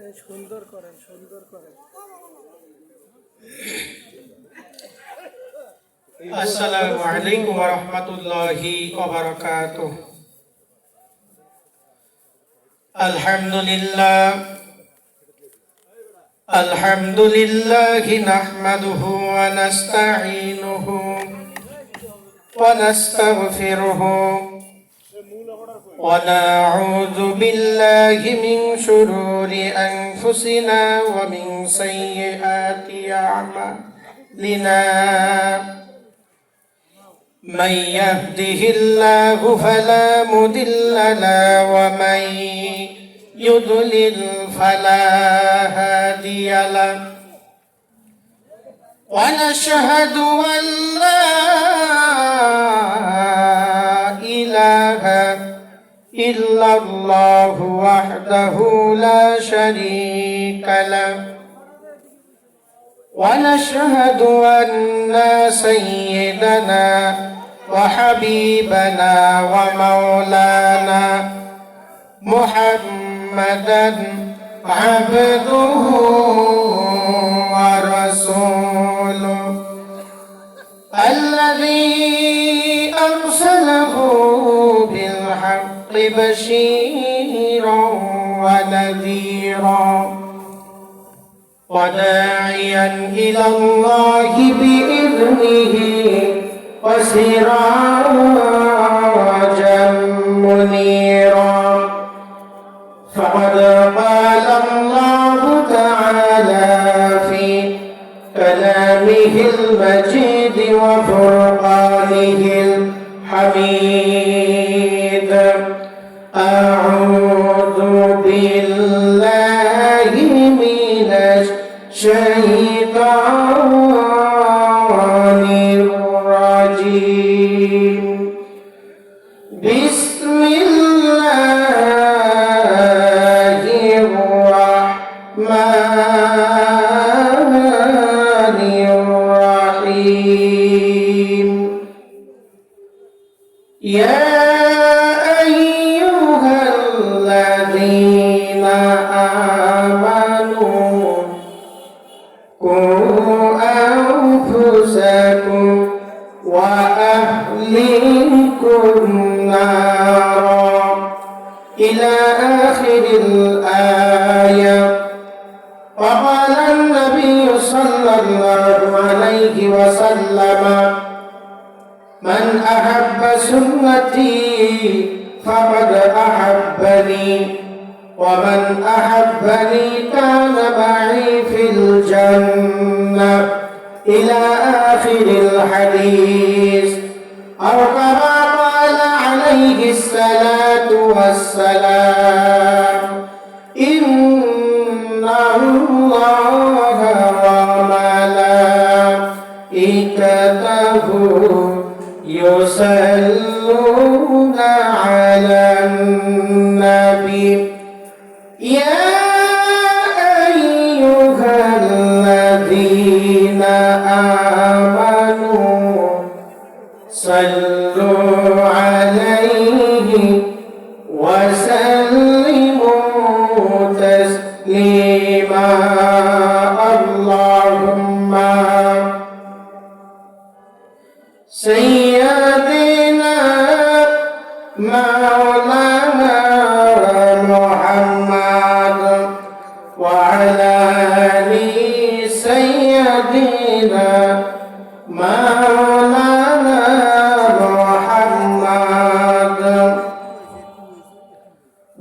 সুন্দর করেন, সুন্দর করেন। আসসালামু আলাইকুম ওয়া রাহমাতুল্লাহি ওয়া বারাকাতুহু। আলহামদুলিল্লাহি নাহমাদুহু ওয়া নাস্তাঈনুহু ওয়া নাস্তাগফিরুহু ونعوذ بالله من شرور أنفسنا ومن سيئات أعمالنا من يهده الله فلا مضل له ومن يضلل فلا هادي له ونشهد أن لا إله إلا الله وحده لا شريك له ونشهد أن سيدنا وحبيبنا ومولانا محمدا عبده ورسوله الذي أرسله بالحق بشيرا ونذيرا وداعيا إلى الله بإذنه وسراجا منيرا فقد قال الله تعالى في كلامه المجيد وفرقانه الحميد أعوذ بالله من الشيطان الرجيم بسم الله الرحمن الرحيم يا وأهليكم نارا إلى آخر الآية. وقال النبي صلى الله عليه وسلم من أحب سنتي فقد أحبني ومن أحبني كان معي في الجنة إلى آخر الحديث. أو كما قال عليه الصلاة والسلام إن الله وملائكته يصلون على النبي يا أيها الذين آمنوا صلوا عليه وسلموا تسليما. اللهم سيدنا مولانا محمد وعلى آل سيدنا مولانا محمد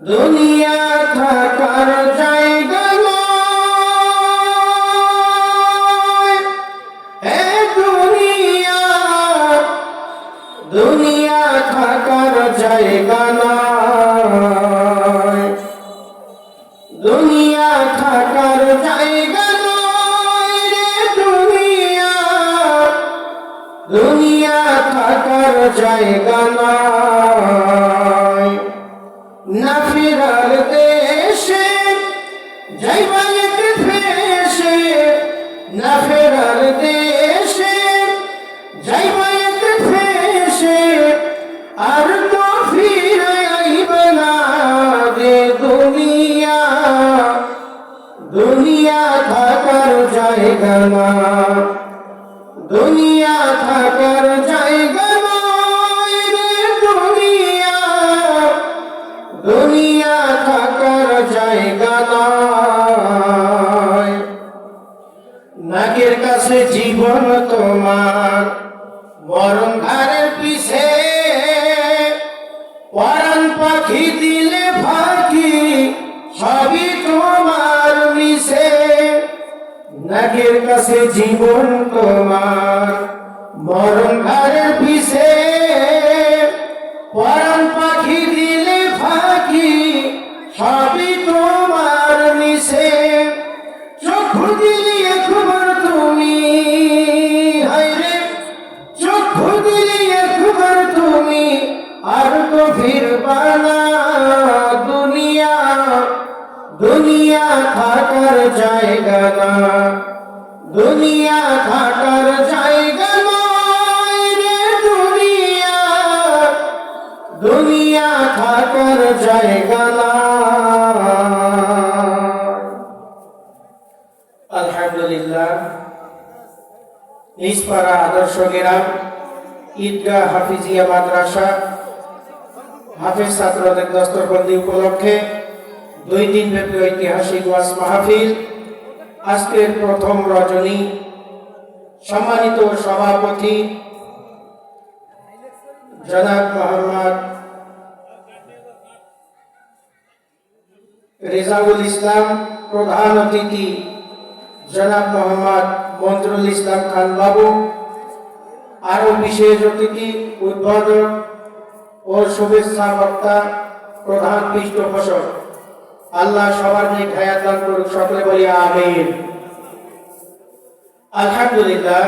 দুনিয়া থাকার জায়গা নয়, এ দুনিয়া দুনিয়া থাকার জায়গা নয়, দুনিয়া থাকার জায়গা নয় রে দুনিয়া, দুনিয়া থাকার জায়গা নয়। না ফেরার দেশে যাইবা একটু ফেসে, না ফেরার দেশে যাইবা একটু ফেসে, আর তো ফিরে আইবে না রে দুনিয়া, কাছে জীবন তোমার, মরণ ঘরের পিছে পরাণ পাখি দিলে ফাঁকি, সবই তোমার নিছে। চক্ষু দিলে একবার তুমি, হায়রে চক্ষু দিলে একবার তুমি, আর তো ফিরবা না। দুনিয়া দুনিয়া থাকার জায়গা না, দুনিয়া থাকার জায়গা নয় রে দুনিয়া, দুনিয়া থাকার জায়গা না। আলহামদুলিল্লাহ, নিসপাড়া আদর্শ গ্রাম ঈদগাহ হাফিজিয়া মাদ্রাসা হাফেজ ছাত্রদের দস্তরবন্দি উপলক্ষে 2 দিন ব্যাপী ঐতিহাসিক ওয়াজ মাহফিল আজকের প্রথম রজনী। সম্মানিত সভাপতি জনাব মোহাম্মদ রেজাউল ইসলাম, প্রধান অতিথি জনাব মোহাম্মদ মঞ্জুরুল ইসলাম খান বাবু, আরো বিশেষ অতিথি উদ্বোধক ও শুভেচ্ছা বক্তা প্রধান পৃষ্ঠপোষক। আল্লাহ সবার নেক হায়াত দান করুক, সকলে বলি আমিন। আলহামদুলিল্লাহ,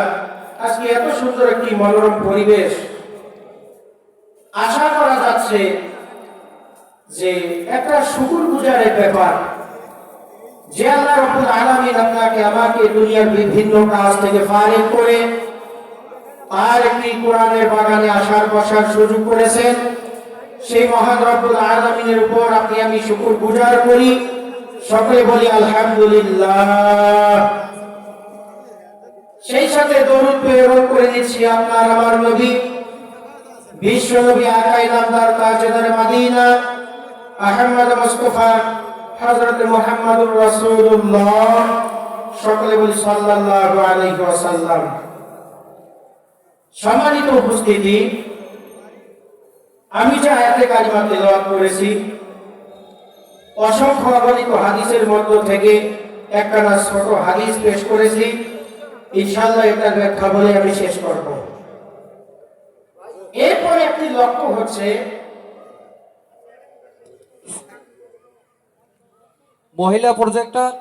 আজকে এত সুন্দর একটি মনোরম পরিবেশ। আশা করা যাচ্ছে যে একটা শুকর গুজারের ব্যাপার, যে আল্লাহ রাব্বুল আলামিন আপনাকে আমাকে দুনিয়ার বিভিন্ন কাজ থেকে ফারিগ করে আর একটি কোরআনের বাগানে আসার বসার সুযোগ করেছেন, সেই মহান রব্বুল আলামিনের উপর আপনি আমি শুকর গুজার করি। সকলে বলি আলহামদুলিল্লাহ। সেই সাথে দরুদ প্রেরণ করে দিচ্ছি আপনার আমার নবী, বিশ্ব নবী আকাই নামদার তাজদার মদিনা আহমদ মুস্তাফা হযরত মুহাম্মদুর রাসূলুল্লাহ, সকলে বলি সাল্লাল্লাহু আলাইহি ওয়াসাল্লাম। সম্মানিত উপস্থিতি, আমি যে আয়াতে কারিমা তেলাওয়াত করেছি, অসংখ্য অগণিত হাদিসের মধ্য থেকে একখানা ছোট হাদিস পেশ করেছি। ইনশাআল্লাহ এটার ব্যাখ্যা বলে আমি শেষ করব। এরপরে একটি লক্ষ্য হচ্ছে মহিলা প্রজেক্টর।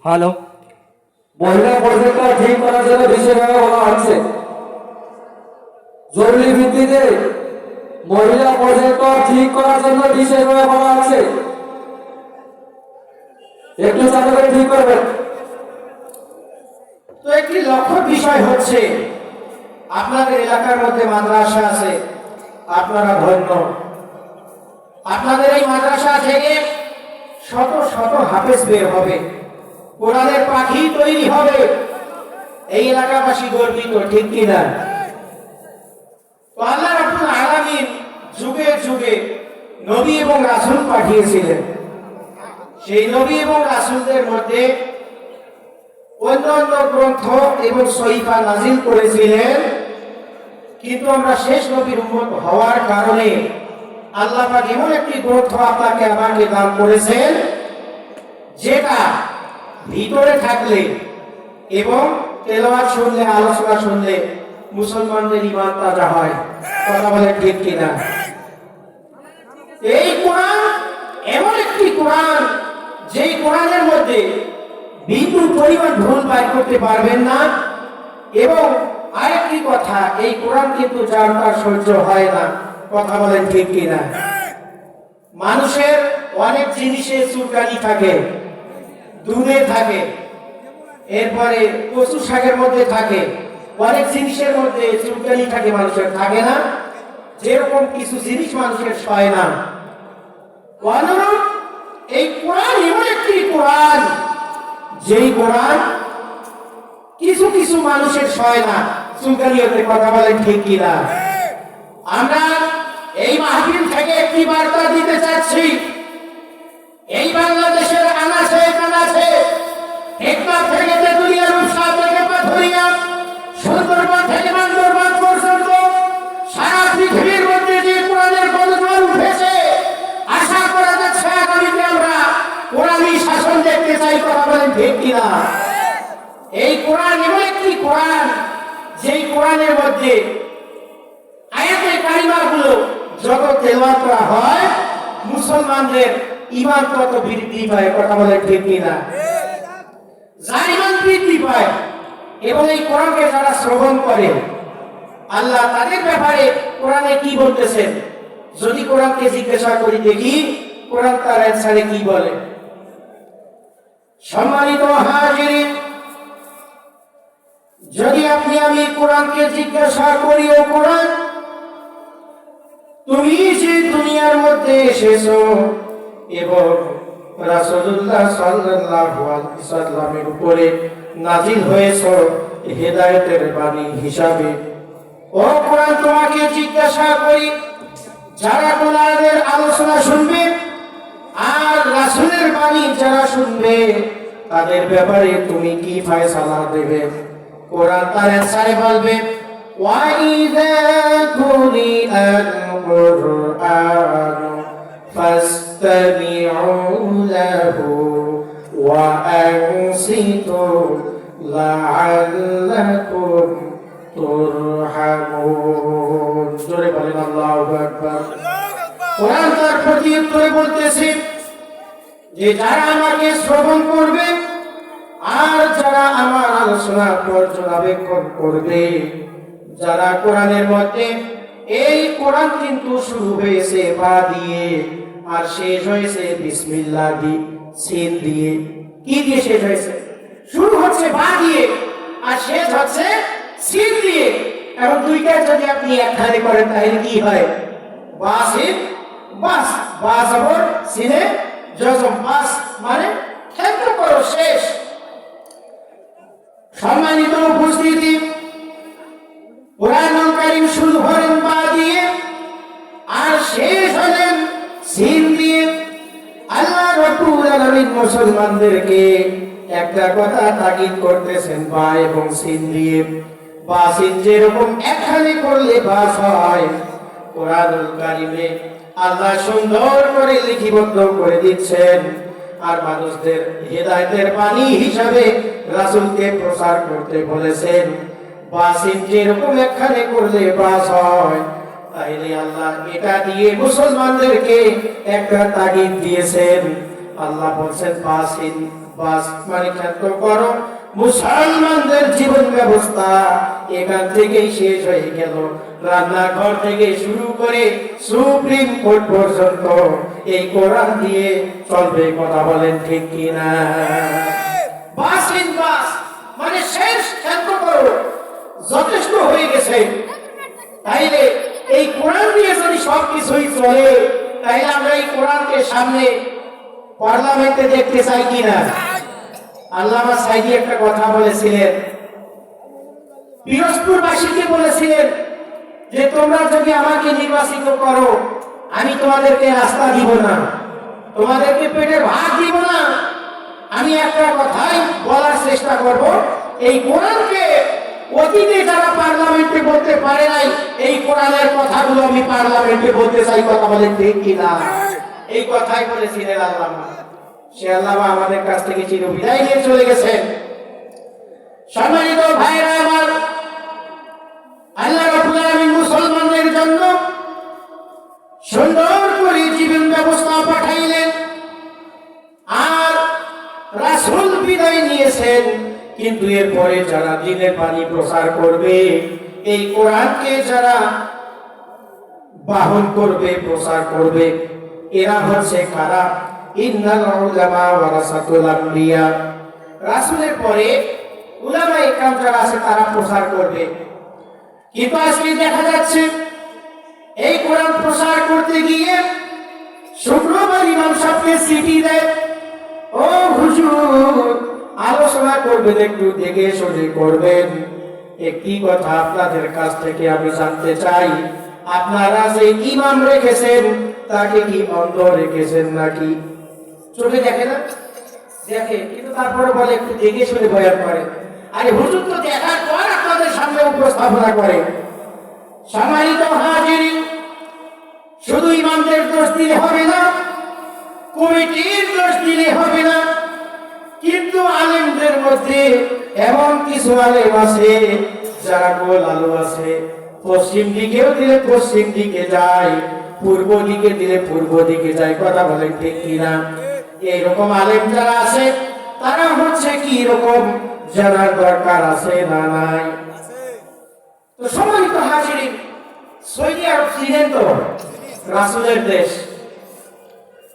হ্যালো, মহিলা প্রজেক্টর ঠিক করার জন্য বিশেষভাবে বলা হচ্ছে, জরুরি ভিত্তিতে মহিলা প্রজেক্টর ঠিক করার জন্য বিশেষভাবে বলা হচ্ছে, একটু চালু করে ঠিক করবেন। তো একটি লক্ষ্য বিষয় হচ্ছে, আপনাদের এলাকার মধ্যে মাদ্রাসা আছে, আপনারা ধন্য। আপনাদের এই মাদ্রাসা থেকে শত শত হাফেজ বের হবে, কোরআনের পাখি তৈরি হবে। এই এলাকাবাসী গর্বিত, ঠিক কিনা? তো আল্লাহ রাব্বুল আলামিন যুগে যুগে নবী এবং রাসূল পাঠিয়েছিলেন। সেই নবী এবং রাসূলদের মধ্যে অন্যান্য গ্রন্থ এবং সহিফা নাজিল করেছিলেন, কিন্তু আমরা শেষ নবীর উম্মত হওয়ার কারণে আল্লাহ পাক এমন একটি গ্রন্থ আপনাকে আমাকে দান করেছেন, যেটা ভিতরে থাকলে এবং তেলাওয়াত শুনলে, আলোচনা শুনলে মুসলমানদের ঈমান তাজা হয়। কথা বলে ঠিক কিনা? এই কোরআন এমন একটি কোরআন, যেই কোরআনের মধ্যে বিন্দু পরিমাণ ভুল বাইর করতে পারবেন না। এবং আরেকটি কথা, এই কোরআন কিন্তু যার তার সহ্য হয় না। কথা বলেন ঠিক কিনা? মানুষের অনেক জিনিসে চুলকানি থাকে, দুধে থাকে, এরপরে কচু শাকের মধ্যে থাকে, অনেক জিনিসের মধ্যে চুলকানি থাকে, মানুষের থাকে না। যেরকম কিছু জিনিস মানুষের সয় না, অনুরূপ এই কোরআন এমন একটি কোরআন, যেই কোরআন কিছু কিছু মানুষের সয় না, চুলকানি হতে। কথা বলেন ঠিক কিনা? আমরা এই মাহফিল থেকে একটি বার্তা দিতে চাচ্ছি, এই বাংলাদেশের আনাচে কানাচে, টেকনাফ থেকে তেতুলিয়া, রূপসা থেকে পাথুরিয়া, সুন্দরবন থেকে বান্দরবান পর্যন্ত সারা পৃথিবীর মধ্যে যে কোরআনের গণজোয়ার উঠেছে, আশা করা যাচ্ছে আগামীতে আমরা কোরআনী শাসন দেখব। কিনা? এই কোরআন এমন একটি কোরআন, যেই কোরআনের মধ্যে আয়াতে কারিমাগুলো যত তেলাওয়াত করা হয়, মুসলমানদের ঈমান তত বৃদ্ধি পায়। কথা বলে ঠিক কিনা? যার ঈমান বৃদ্ধি পায় এবং এই কোরআনকে যারা শ্রবণ করে, আল্লাহ তাদের ব্যাপারে কোরআনে কি বলতেছেন, যদি কোরআনকে জিজ্ঞাসা করি দেখি কোরআন তার অ্যানসারে কি বলে। সম্মানিত হাজিরিন, যদি আপনি আমি কোরআনকে জিজ্ঞাসা করি, ও কোরআন, তুমি যে দুনিয়ার মধ্যে এসেছো এবং রাসূলুল্লাহ সাল্লাল্লাহু আলাইহি ওয়াসাল্লামের উপরে নাজিল হয়েছো হেদায়েতের বাণী হিসাবে, ও কোরআন তোমাকে জিজ্ঞাসা করি, যারা কোরআনের আলোচনা শুনবে আর রাসূলের বাণী যারা শুনবে, তাদের ব্যাপারে তুমি কি ফয়সালা দেবে? কোরআন তার অ্যানসারে বলবে, وَإِذَا قُرِئَ الْقُرْآنُ فَاسْتَمِعُوا لَهُ وَأَنصِتُوا لَعَلَّكُمْ তুরহামুন। জোরে বলেন আল্লাহু আকবার। কোরআন তার প্রতি উত্তরে বলতেছে যে যারা আমাকে শ্রবণ করবে আর যারা আমার আলোচনা পর্যবেক্ষণ করবে, যারা কোরআনের মধ্যে, এই কোরআন কিন্তু শুরু হয়েছে বা দিয়ে আর শেষ হয়েছে বিসমিল্লাহ দিয়ে, সিন দিয়ে। কি দিয়ে শেষ হয়েছে? শুরু হচ্ছে বা দিয়ে আর শেষ হচ্ছে সিন দিয়ে। এখন দুইটা যদি আপনি একখানে করেন তাহলে কি হয়? বা সিন বাস, বা জবর সিনে জজম, বাস মানে ক্ষেত্র করো, শেষ। সম্মানিত উপস্থিতি, কোরআনুল কারীম শুরু হলেন বা দিয়ে আর শেষ হলেন সিন দিয়ে। আল্লাহ রাব্বুল আলামিন মুসলমানদেরকে একটা কথা তাকিদ করতেছেন, বা এবং সিন দিয়ে। বা সিন যেরকম একখানে করলে বাস হয়, কোরআনুল কারীমে আল্লাহ সুন্দর করে লিপিবদ্ধ করে দিচ্ছেন আর মানুষদের হেদায়েতের বাণী হিসাবে রাসূলকে প্রচার করতে বলেছেন। বাসিন যেরকম একখানে করলে বাস হয়, তাইলে আল্লাহ এটা দিয়ে মুসলমানদেরকে একটা তাগিদ দিয়েছেন। আল্লাহ বলছেন বাসিন, বাস মানে ক্ষেত্র করো। মুসলমানদের জীবন ব্যবস্থা এখান থেকেই শেষ হয়ে গেল। রান্নাঘর থেকে শুরু করে সুপ্রিম কোর্ট পর্যন্ত এই কোরআন দিয়ে চলবে। কথা বলেন ঠিক কিনা? বাসিন, বাস মানে শেষ, ক্ষেত্র করো, যথেষ্ট হয়ে গেছে। তাইলে এই কোরআন দিয়ে যদি সবকিছুই চলে, তাইলে আমরা এই কোরআনকে সামনে পার্লামেন্টে দেখতে চাই কিনা? আল্লামা সাইদি একটা কথা বলেছিলেন, পিরোজপুরবাসীকে বলেছিলেন যে তোমরা যদি আমাকে নির্বাচিত করো, আমি তোমাদেরকে রাস্তা দিব না, তোমাদেরকে পেটের ভাত দিব না। আমি একটা কথাই বলার চেষ্টা করব, এই কোরআনকে অতীতে যারা পার্লামেন্টে বলতে পারে নাই, এই কোরআনের কথাগুলো আমি পার্লামেন্টে বলতে চাই। কথা বলে ঠিক কিনা? এই কথাই বলেছিলেন আল্লামা। সে আল্লামা আমাদের কাছ থেকে চির বিদায় নিয়ে চলে গেছেন। সম্মানিত ভাইরা আমার, আল্লাহ রাব্বুল আলামিন মুসলমানদের জন্য সুন্দর করে জীবন ব্যবস্থা পাঠাইলেন আর রাসূল বিদায় নিয়েছেন। কিন্তু এরপরে যারা দ্বীনের বাণী প্রচার করবে, এই কোরআনকে যারা বাহন করবে, প্রচার করবে, এরা হচ্ছে কারা? ইন্নাল উলামা ওয়ারাসাতুল আমবিয়া। রাসূলের পরে উলামা ইকরাম যারা আছে তারা প্রচার করবে। কিন্তু আজকে দেখা যাচ্ছে এই কোরআন প্রচার করতে গিয়ে শুক্রবার ইমাম সাহেবকে চিঠি দেয়, ও হুজুর আলোচনা করবেন, একটু দেখে শুনে করবেন। একটি কথা আপনাদের কাছ থেকে আমি জানতে চাই, আপনারা যে ইমাম রেখেছেন তাকে কি অন্ধ রেখেছেন নাকি? চোখে দেখে না? দেখে, কিন্তু তারপরে বলে একটু দেখে শুনে বয়ান করে। আরে হুজুর তো দেখার পর আপনাদের সামনে উপস্থাপনা করে। সম্মানিত হাজিরিন, শুধু ইমামদের দোষ দিলে হবে না, কমিটির দোষ দিলে হবে না, কিন্তু আলেমদের মধ্যে এমন কিছু আলেম আছে যারা গোল আলু আছে, পশ্চিম দিকেও দিলে পশ্চিম দিকে যায়, পূর্ব দিকে দিলে পূর্ব দিকে যায়। কথা বলেন ঠিক কিনা? এইরকম আলেম যারা আছে তারা হচ্ছে কি রকম জানার দরকার আছে না নাই? তো সম্মানিত হাজিরিন, সৌদি আরব ছিলেন তো রাসূলের দেশ।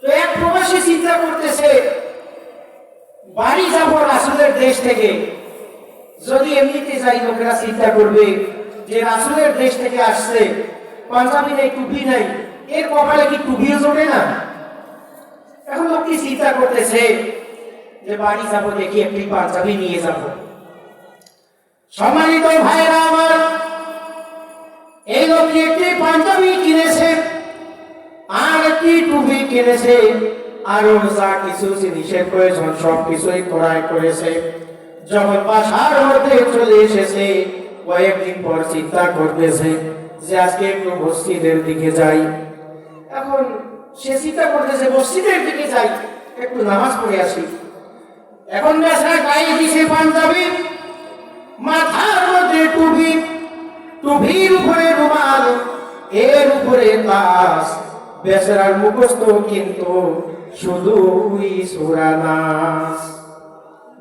তো এক প্রবাসী চিন্তা করতেছে বাড়ি যাব রাসূলের দেশ থেকে। যদি এমনিতে যাই লোকেরা চিন্তা করবে যে রাসূলের দেশ থেকে আসছে, পাঞ্জাবি নেই, টুপি নাই, এর কপালে কি টুপিও জোটে না? এখন লোকটি চিন্তা করতেছে যে বাড়ি যাব, দেখি একটি পাঞ্জাবি নিয়ে যাব। সম্মানিত ভাইরা আমার, এই লোকটি একটি পাঞ্জাবি কিনেছে আর একটি টুপি কিনেছে, আরো যা কিছু জিনিসের প্রয়োজন সব কিছুই ক্রয় করেছে। যখন বাসার মধ্যে চলে এসেছে, কয়েকদিন পর চিন্তা করতেছে যে আজকে একটু মসজিদের দিকে যাই। এখন সে চিন্তা করতেছে মসজিদের দিকে যাই, একটু নামাজ পড়ে আসি। এখন বেচারা গায়ে দিছে পাঞ্জাবি, মাথার মধ্যে টুপি, টুপির উপরে রুমাল, এর উপরে তাস। বেচারার মুখস্থ কিন্তু শুধুই সূরা নাস।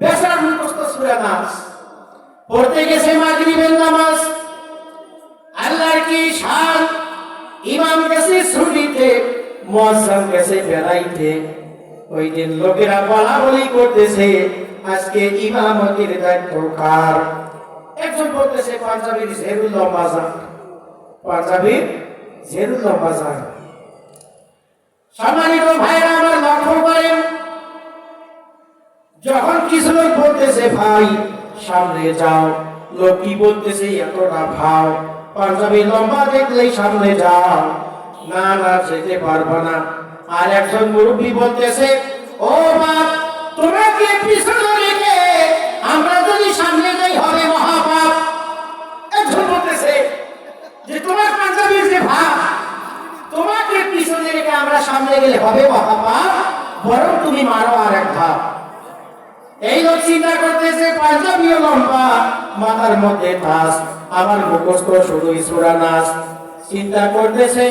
বেচারার মুখস্থ সূরা নাস। পড়তে গেছে মাগরিবের নামাজ। আল্লাহর কি শান! ইমাম গেছে ছুটিতে, মুয়াজ্জিন গেছে বেড়াইতে। ওই দিন লোকেরা বলাবলি করতেছে আজকে ইমামতির দায়িত্ব কার? একজন বলতেছে পাঞ্জাবির জেরুল লম্বাজান, পাঞ্জাবির জেরুল লম্বাজান। সম্মানিত ভাইরা আমার, লক্ষ্য করেন, যখন কিছু লোক বলতেছে ভাই সামনে যাও, লোক কি বলতেছে এতটা ভাও, পাঞ্জাবি লম্বা দেখলেই সামনে যাও, না না যেতে পারবো না। আর একজন মুরব্বী বলতেছে ও বাপ, তোমাকে পিছনে রেখে আমরা যদি সামনে যাই হবে মহাপাপ। একজন বলতেছে যে তোমার পাঞ্জাবির যে ভাব, তোমাকে পিছনে রেখে আমরা সামনে গেলে হবে মহাপাপ, বরং তুমি মারো আর এক ধাপ। এই লোক চিন্তা করতেছে পাঞ্জাবিও লম্বা, মাথার মধ্যে তাস, আমার মুখস্থ শুধু সূরা নাস। চিন্তা করতেছে